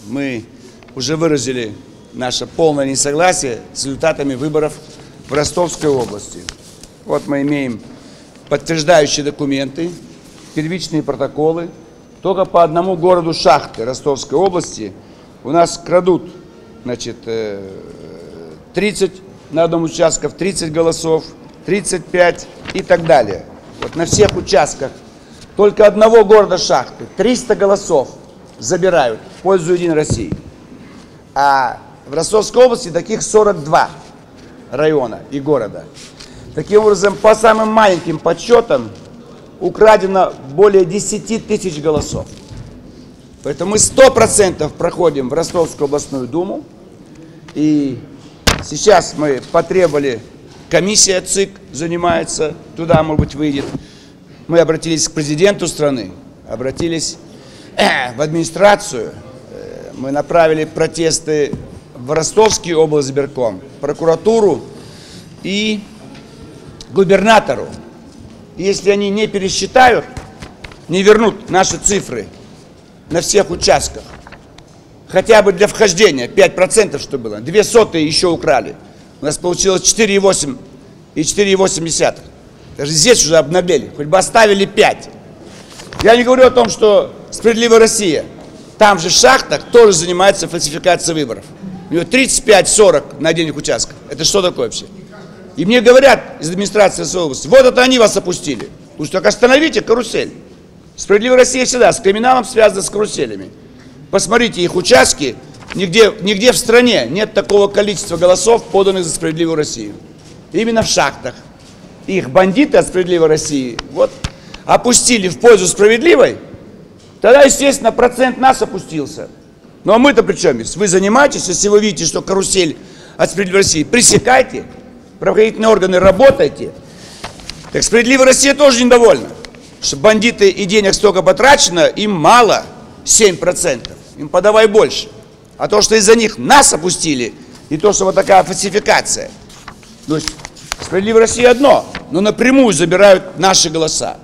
мы уже выразили наше полное несогласие с результатами выборов в Ростовской области. Вот мы имеем подтверждающие документы, первичные протоколы. Только по одному городу Шахты Ростовской области у нас крадут, значит, 30 на одном участке, 30 голосов, 35 и так далее. Вот на всех участках только одного города Шахты 300 голосов забирают в пользу Единой России. А в Ростовской области таких 42 района и города. Таким образом, по самым маленьким подсчетам, украдено более 10 тысяч голосов. Поэтому мы 100% проходим в Ростовскую областную думу. И сейчас мы потребовали, комиссия ЦИК занимается, туда, может быть, выйдет. Мы обратились к президенту страны, обратились в администрацию. Мы направили протесты в Ростовский облсбирком, прокуратуру и губернатору. Если они не пересчитают, не вернут наши цифры на всех участках, хотя бы для вхождения 5%, что было, 0,02 еще украли. У нас получилось 4,8 и 4,8. Даже здесь уже обнаглели, хоть бы оставили 5. Я не говорю о том, что «Справедливая Россия», там же в Шахтах тоже занимается фальсификацией выборов. У него 35-40 на отдельных участках. Это что такое вообще? И мне говорят из администрации Ростовской области: вот это они вас опустили. Уж только остановите карусель. «Справедливая Россия» всегда с криминалом связана, с каруселями. Посмотрите их участки, нигде в стране нет такого количества голосов, поданных за «Справедливую Россию». Именно в Шахтах. Их бандиты от «Справедливой России» вот опустили в пользу «Справедливой», тогда, естественно, процент нас опустился. Ну а мы-то при чем есть? Вы занимаетесь, если вы видите, что карусель от «Справедливой России», пресекайте, правоохранительные органы, работайте. Так «Справедливая Россия» тоже недовольна, что бандиты и денег столько потрачено, им мало, 7%, им подавай больше. А то, что из-за них нас опустили, и то, что вот такая фальсификация. То есть «Справедливая Россия» одно, но напрямую забирают наши голоса.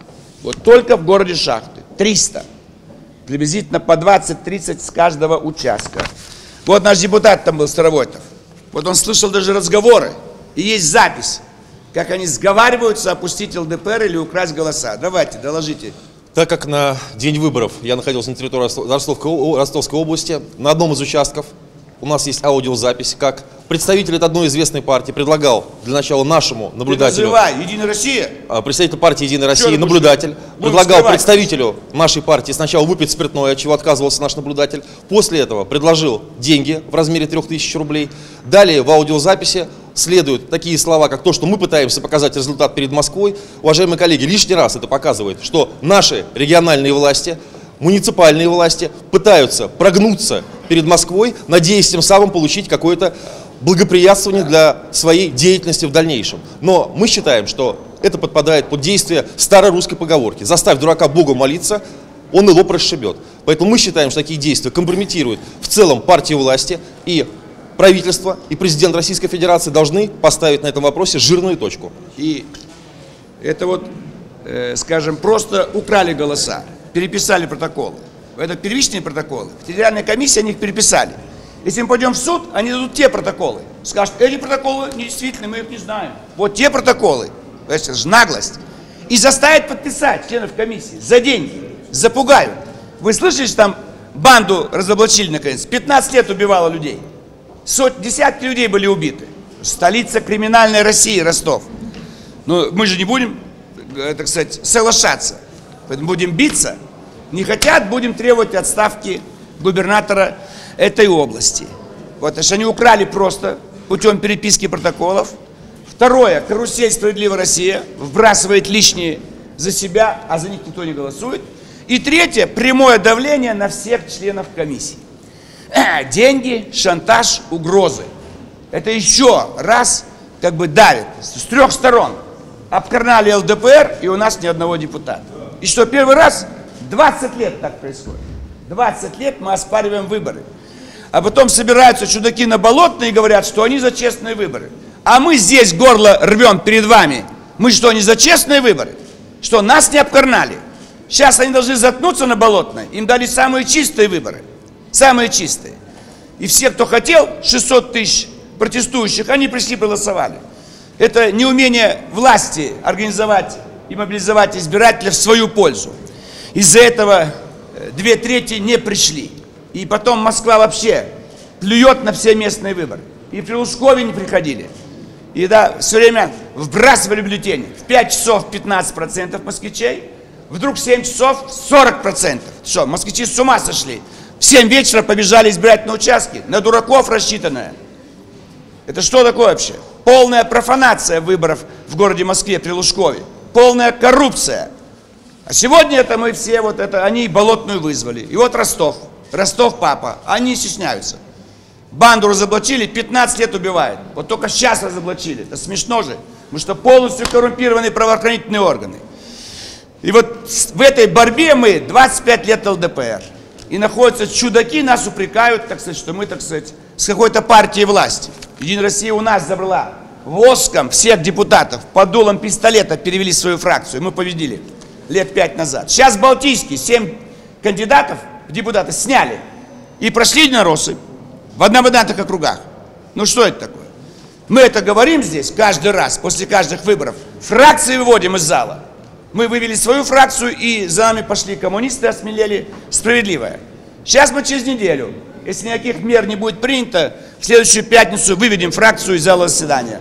Вот только в городе Шахты 300. Приблизительно по 20-30 с каждого участка. Вот наш депутат там был, Старовойтов. Вот он слышал даже разговоры. И есть запись, как они сговариваются опустить ЛДПР или украсть голоса. Давайте, доложите. Так как на день выборов я находился на территории Ростовской области, на одном из участков у нас есть аудиозапись, как представитель от одной известной партии предлагал для начала нашему наблюдателю... Единая Россия? Представитель партии Единой России, наблюдатель, предлагал представителю нашей партии сначала выпить спиртное, от чего отказывался наш наблюдатель. После этого предложил деньги в размере 3000 рублей. Далее в аудиозаписи следуют такие слова, как то, что мы пытаемся показать результат перед Москвой. Уважаемые коллеги, лишний раз это показывает, что наши региональные власти, муниципальные власти пытаются прогнуться перед Москвой, надеясь тем самым получить какое-то благоприятствование для своей деятельности в дальнейшем. Но мы считаем, что это подпадает под действие старой русской поговорки: «Заставь дурака Богу молиться, он его расшибет». Поэтому мы считаем, что такие действия компрометируют в целом партию власти, и правительство, и президент Российской Федерации должны поставить на этом вопросе жирную точку. И это вот, скажем, просто украли голоса, переписали протоколы. Это первичные протоколы. Федеральная комиссия, они их переписали. Если мы пойдем в суд, они дадут те протоколы. Скажут: эти протоколы недействительны, мы их не знаем. Вот те протоколы. Это же наглость. И заставят подписать членов комиссии за деньги. Запугают. Вы слышали, что там банду разоблачили наконец? 15 лет убивала людей. Десятки людей были убиты. Столица криминальной России, Ростов. Но мы же не будем, так сказать, соглашаться. Поэтому будем биться. Не хотят, будем требовать отставки губернатора этой области. Вот, потому что они украли просто путем переписки протоколов. Второе, карусель «Справедливая Россия» вбрасывает лишние за себя, а за них никто не голосует. И третье, прямое давление на всех членов комиссии. Деньги, шантаж, угрозы. Это еще раз как бы давит с трех сторон. Обкарнали ЛДПР, и у нас ни одного депутата. И что, первый раз 20 лет так происходит. 20 лет мы оспариваем выборы. А потом собираются чудаки на Болотной и говорят, что они за честные выборы. А мы здесь горло рвем перед вами. Мы что, не за честные выборы? Что, нас не обкарнали? Сейчас они должны заткнуться на Болотной. Им дали самые чистые выборы. самые чистые. И все, кто хотел, 600 тысяч протестующих, они пришли, проголосовали. Это неумение власти организовать и мобилизовать избирателей в свою пользу. Из-за этого 2/3 не пришли. И потом Москва вообще плюет на все местные выборы. И при Лужкове не приходили. И да, все время вбрасывали бюллетени. В 5 часов 15% москвичей, вдруг в 7 часов 40%. Что, москвичи с ума сошли? В 7 вечера побежали избирать на участки, на дураков рассчитанное. Это что такое вообще? Полная профанация выборов в городе Москве при Лужкове. Полная коррупция. А сегодня это мы все, вот это, они болотную вызвали. И вот Ростов. Ростов папа. Они стесняются. Банду разоблачили, 15 лет убивает. Вот только сейчас разоблачили. Это смешно же. Потому что полностью коррумпированные правоохранительные органы. И вот в этой борьбе мы 25 лет ЛДПР. И находятся чудаки, нас упрекают, так сказать, что мы, так сказать, с какой-то партией власти. Единая Россия у нас забрала воском всех депутатов, под дулом пистолета перевели свою фракцию. Мы победили лет 5 назад. Сейчас Балтийский, 7 кандидатов в депутаты сняли. И прошли единороссы в одномандатных округах. Ну что это такое? Мы это говорим здесь каждый раз, после каждых выборов. Фракции выводим из зала. Мы вывели свою фракцию, и за нами пошли коммунисты, осмелели, справедливое. Сейчас мы через неделю, если никаких мер не будет принято, в следующую пятницу выведем фракцию из зала заседания.